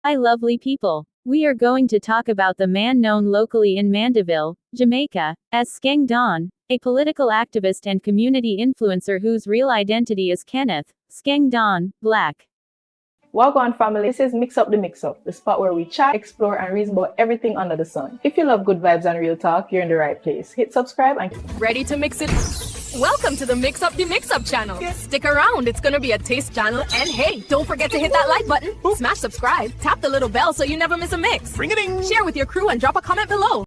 Hi, lovely people. We are going to talk about the man known locally in Mandeville, Jamaica, as Skeng Don, a political activist and community influencer whose real identity is Kenneth Skeng Don Black. Welcome, family. This is Mix Up the Mix Up, the spot where we chat, explore, and reason about everything under the sun. If you love good vibes and real talk, you're in the right place. Hit subscribe and ready to mix it? Welcome to the Mix Up the Mix Up channel. Stick around, it's gonna be a taste channel. And hey, don't forget to hit that like button, smash subscribe, tap the little bell so you never miss a mix. Ring-a-ding! Share with your crew and drop a comment below.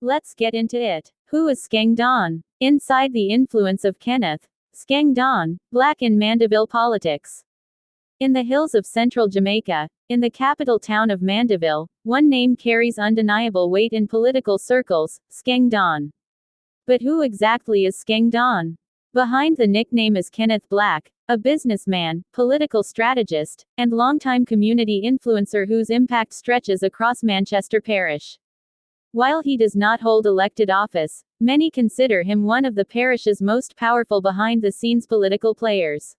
Let's get into it. Who is Skeng Don? Inside the influence of Kenneth Skeng Don Black in Mandeville politics. In the hills of central Jamaica, in the capital town of Mandeville, one name carries undeniable weight in political circles: Skeng Don. But who exactly is Skeng Don? Behind the nickname is Kenneth Black, a businessman, political strategist, and longtime community influencer whose impact stretches across Manchester Parish. While he does not hold elected office, many consider him one of the parish's most powerful behind-the-scenes political players.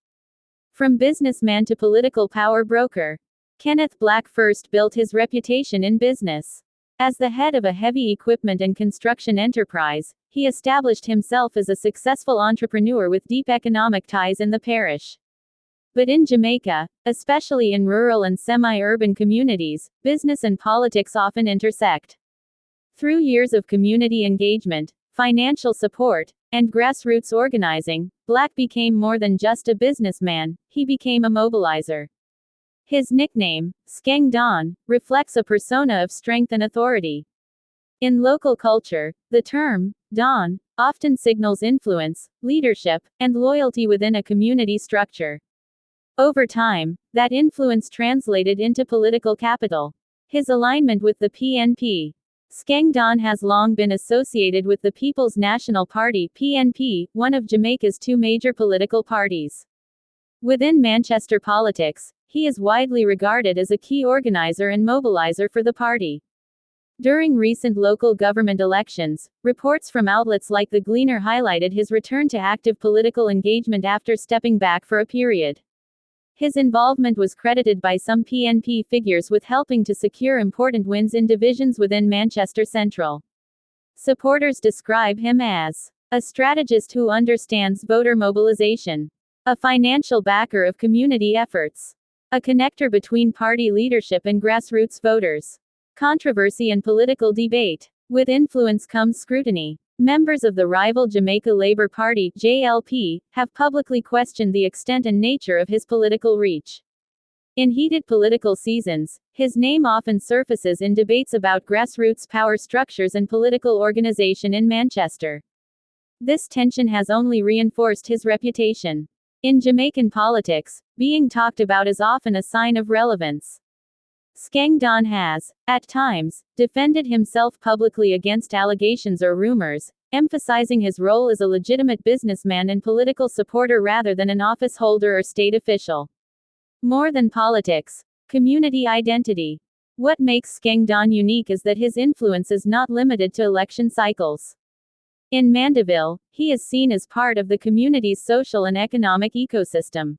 From businessman to political power broker, Kenneth Black first built his reputation in business. As the head of a heavy equipment and construction enterprise, he established himself as a successful entrepreneur with deep economic ties in the parish. But in Jamaica, especially in rural and semi-urban communities, business and politics often intersect. Through years of community engagement, financial support, and grassroots organizing, Black became more than just a businessman, he became a mobilizer. His nickname, Skeng Don, reflects a persona of strength and authority. In local culture, the term, Don, often signals influence, leadership, and loyalty within a community structure. Over time, that influence translated into political capital. His alignment with the PNP. Skeng Don has long been associated with the People's National Party (PNP), one of Jamaica's two major political parties. Within Manchester politics, he is widely regarded as a key organizer and mobilizer for the party. During recent local government elections, reports from outlets like The Gleaner highlighted his return to active political engagement after stepping back for a period. His involvement was credited by some PNP figures with helping to secure important wins in divisions within Manchester Central. Supporters describe him as a strategist who understands voter mobilization, a financial backer of community efforts, a connector between party leadership and grassroots voters. Controversy and political debate. With influence comes scrutiny. Members of the rival Jamaica Labour Party (JLP) have publicly questioned the extent and nature of his political reach. In heated political seasons, his name often surfaces in debates about grassroots power structures and political organization in Manchester. This tension has only reinforced his reputation. In Jamaican politics, being talked about is often a sign of relevance. Skeng Don has, at times, defended himself publicly against allegations or rumors, emphasizing his role as a legitimate businessman and political supporter rather than an office holder or state official. More than politics, community identity. What makes Skeng Don unique is that his influence is not limited to election cycles. In Mandeville, he is seen as part of the community's social and economic ecosystem.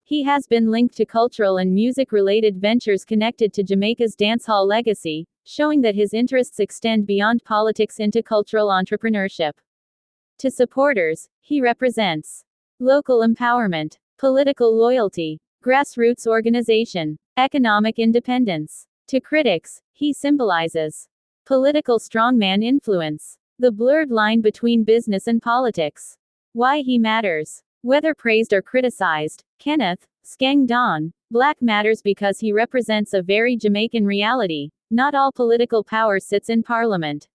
He has been linked to cultural and music-related ventures connected to Jamaica's dancehall legacy, showing that his interests extend beyond politics into cultural entrepreneurship. To supporters, he represents local empowerment, political loyalty, grassroots organization, economic independence. To critics, he symbolizes political strongman influence, the blurred line between business and politics. Why he matters. Whether praised or criticized, Kenneth Skeng Don Black matters because he represents a very Jamaican reality. Not all political power sits in parliament.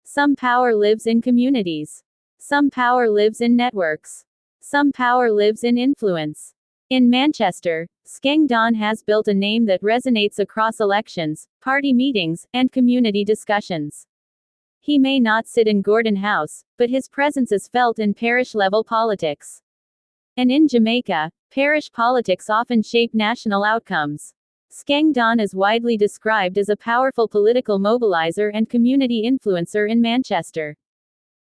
Some power lives in communities. Some power lives in networks. Some power lives in influence. In Manchester, Skeng Don has built a name that resonates across elections, party meetings, and community discussions. He may not sit in Gordon House, but his presence is felt in parish-level politics. And in Jamaica, parish politics often shape national outcomes. Skeng Don is widely described as a powerful political mobilizer and community influencer in Manchester.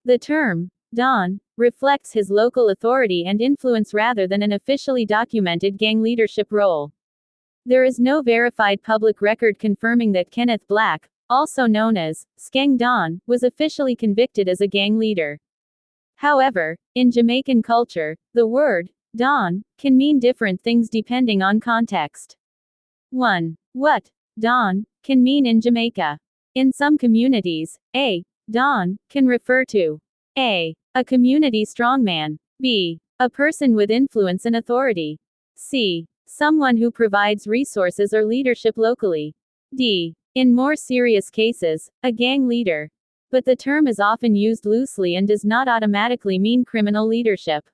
The term, Don, reflects his local authority and influence rather than an officially documented gang leadership role. There is no verified public record confirming that Kenneth Black, also known as Skeng Don, was officially convicted as a gang leader. However, in Jamaican culture, the word Don can mean different things depending on context. 1. What Don can mean in Jamaica. In some communities, a Don can refer to a community strongman, b a person with influence and authority, c someone who provides resources or leadership locally, d in more serious cases, a gang leader. But the term is often used loosely and does not automatically mean criminal leadership.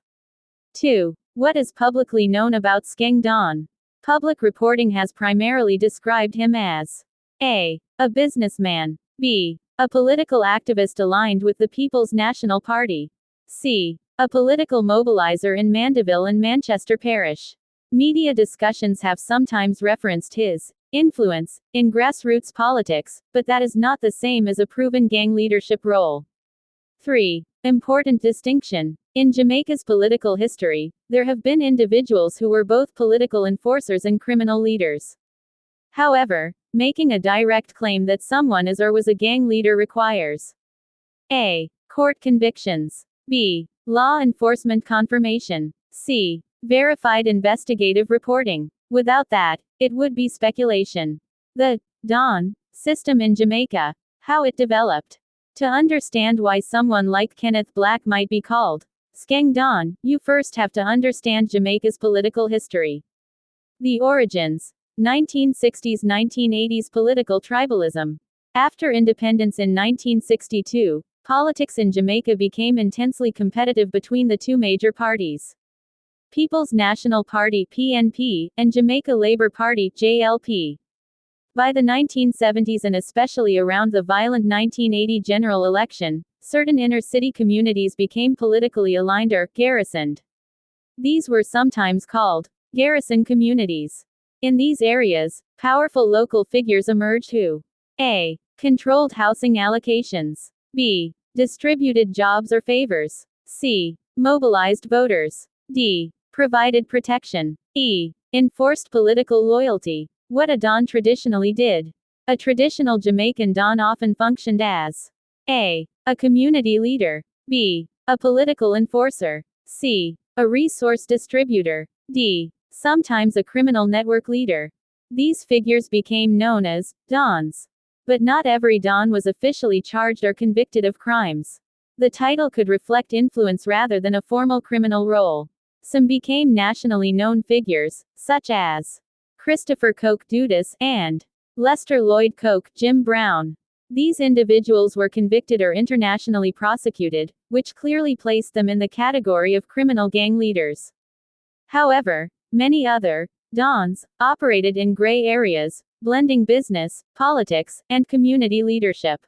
2. What is publicly known about Skeng Don? Public reporting has primarily described him as a businessman, b a political activist aligned with the People's National Party, c a political mobilizer in Mandeville and Manchester Parish. Media discussions have sometimes referenced his influence in grassroots politics, but that is not the same as a proven gang leadership role. 3. Important distinction. In Jamaica's political history, there have been individuals who were both political enforcers and criminal leaders. However, making a direct claim that someone is or was a gang leader requires a court convictions, b law enforcement confirmation, c verified investigative reporting. Without that, it would be speculation. The Don system in Jamaica, how it developed. To understand why someone like Kenneth Black might be called Skeng Don, you first have to understand Jamaica's political history. The origins. 1960s–1980s political tribalism. After independence in 1962, politics in Jamaica became intensely competitive between the two major parties, People's National Party (PNP) and Jamaica Labour Party (JLP). By the 1970s and especially around the violent 1980 general election, certain inner-city communities became politically aligned or garrisoned. These were sometimes called garrison communities. In these areas, powerful local figures emerged who a controlled housing allocations, b distributed jobs or favors, c mobilized voters, d provided protection, e enforced political loyalty. What a Don traditionally did. A traditional Jamaican Don often functioned as a community leader, b a political enforcer, c a resource distributor, d sometimes a criminal network leader. These figures became known as Dons. But not every Don was officially charged or convicted of crimes. The title could reflect influence rather than a formal criminal role. Some became nationally known figures, such as Christopher Coke Dudas and Lester Lloyd Coke Jim Brown. These individuals were convicted or internationally prosecuted, which clearly placed them in the category of criminal gang leaders. However, many other Dons operated in gray areas, blending business, politics, and community leadership.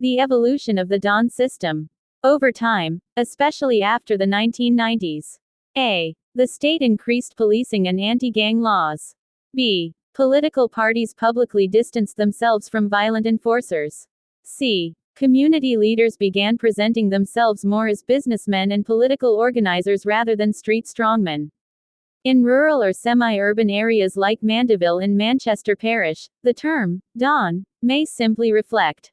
The evolution of the Don system. Over time, especially after the 1990s. A. The state increased policing and anti-gang laws. B. Political parties publicly distanced themselves from violent enforcers. C. Community leaders began presenting themselves more as businessmen and political organizers rather than street strongmen. In rural or semi-urban areas like Mandeville and Manchester Parish, the term Don may simply reflect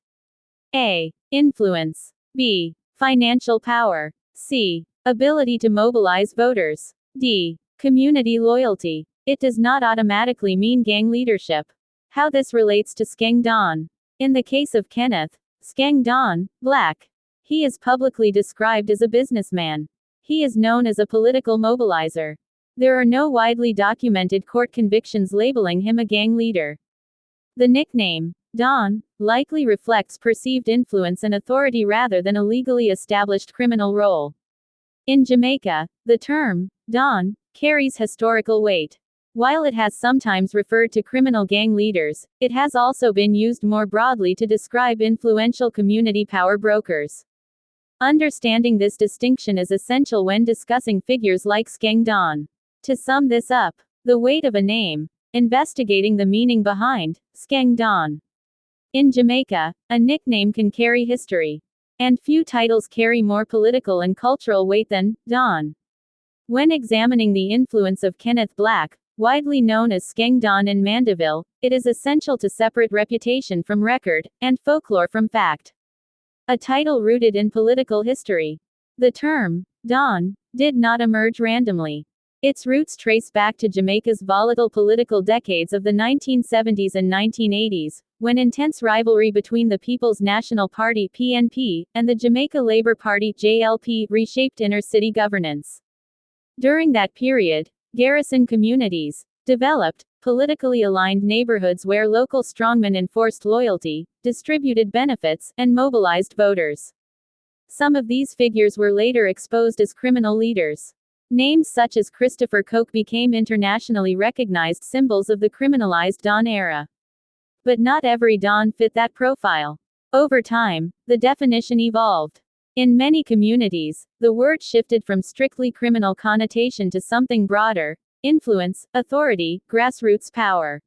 a. Influence, b. Financial power, c. Ability to mobilize voters, d. Community loyalty. It does not automatically mean gang leadership. How this relates to Skeng Don. In the case of Kenneth Skeng Don Black, he is publicly described as a businessman. He is known as a political mobilizer. There are no widely documented court convictions labeling him a gang leader. The nickname Don likely reflects perceived influence and authority rather than a legally established criminal role. In Jamaica, the term Don carries historical weight. While it has sometimes referred to criminal gang leaders, it has also been used more broadly to describe influential community power brokers. Understanding this distinction is essential when discussing figures like Skeng Don. To sum this up, the weight of a name, investigating the meaning behind Skeng Don. In Jamaica, a nickname can carry history, and few titles carry more political and cultural weight than Don. When examining the influence of Kenneth Black, Widely known as Skeng Don in Mandeville, it is essential to separate reputation from record, and folklore from fact. A title rooted in political history. The term, Don, did not emerge randomly. Its roots trace back to Jamaica's volatile political decades of the 1970s and 1980s, when intense rivalry between the People's National Party (PNP) and the Jamaica Labour Party (JLP) reshaped inner-city governance. During that period, garrison communities developed, politically aligned neighborhoods where local strongmen enforced loyalty, distributed benefits, and mobilized voters. Some of these figures were later exposed as criminal leaders. Names such as Christopher Coke became internationally recognized symbols of the criminalized Don era. But not every Don fit that profile. Over time, the definition evolved. In many communities, the word shifted from strictly criminal connotation to something broader: influence, authority, grassroots power.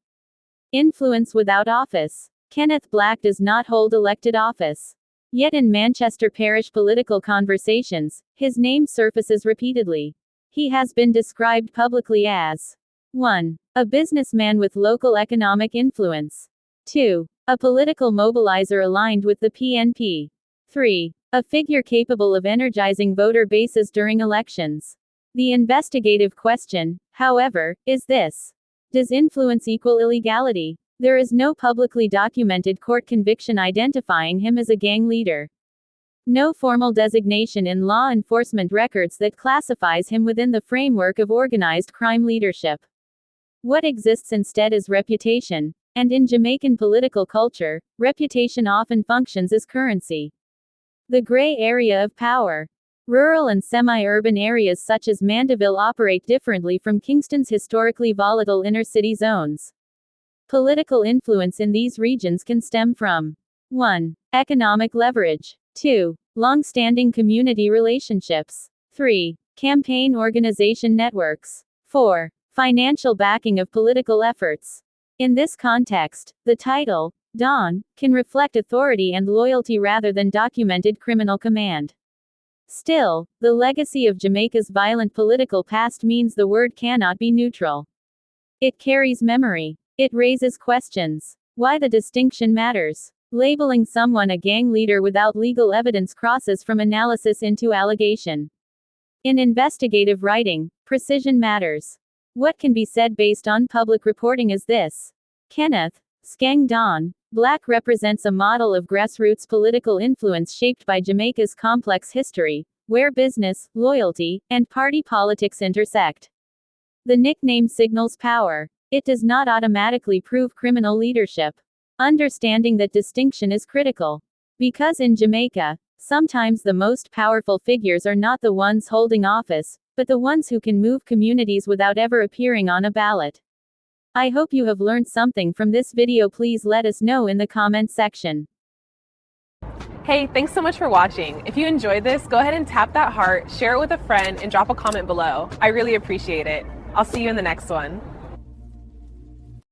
Influence without office. Kenneth Black does not hold elected office. Yet in Manchester parish political conversations, his name surfaces repeatedly. He has been described publicly as 1. A businessman with local economic influence. 2. A political mobilizer aligned with the PNP. 3. A figure capable of energizing voter bases during elections. The investigative question, however, is this: does influence equal illegality? There is no publicly documented court conviction identifying him as a gang leader. No formal designation in law enforcement records that classifies him within the framework of organized crime leadership. What exists instead is reputation, and in Jamaican political culture, reputation often functions as currency. The gray area of power. Rural and semi-urban areas such as Mandeville operate differently from Kingston's historically volatile inner-city zones. Political influence in these regions can stem from 1. Economic leverage. 2. Long-standing community relationships. 3. Campaign organization networks. 4. Financial backing of political efforts. In this context, the title, Don, can reflect authority and loyalty rather than documented criminal command. Still, the legacy of Jamaica's violent political past means the word cannot be neutral. It carries memory. It raises questions. Why the distinction matters. Labeling someone a gang leader without legal evidence crosses from analysis into allegation. In investigative writing, precision matters. What can be said based on public reporting is this: Kenneth, Skeng Don, Black represents a model of grassroots political influence shaped by Jamaica's complex history, where business, loyalty, and party politics intersect. The nickname signals power. It does not automatically prove criminal leadership. Understanding that distinction is critical. Because in Jamaica, sometimes the most powerful figures are not the ones holding office, but the ones who can move communities without ever appearing on a ballot. I hope you have learned something from this video. Please let us know in the comment section. Hey, thanks so much for watching. If you enjoyed this, go ahead and tap that heart, share it with a friend, and drop a comment below. I really appreciate it. I'll see you in the next one.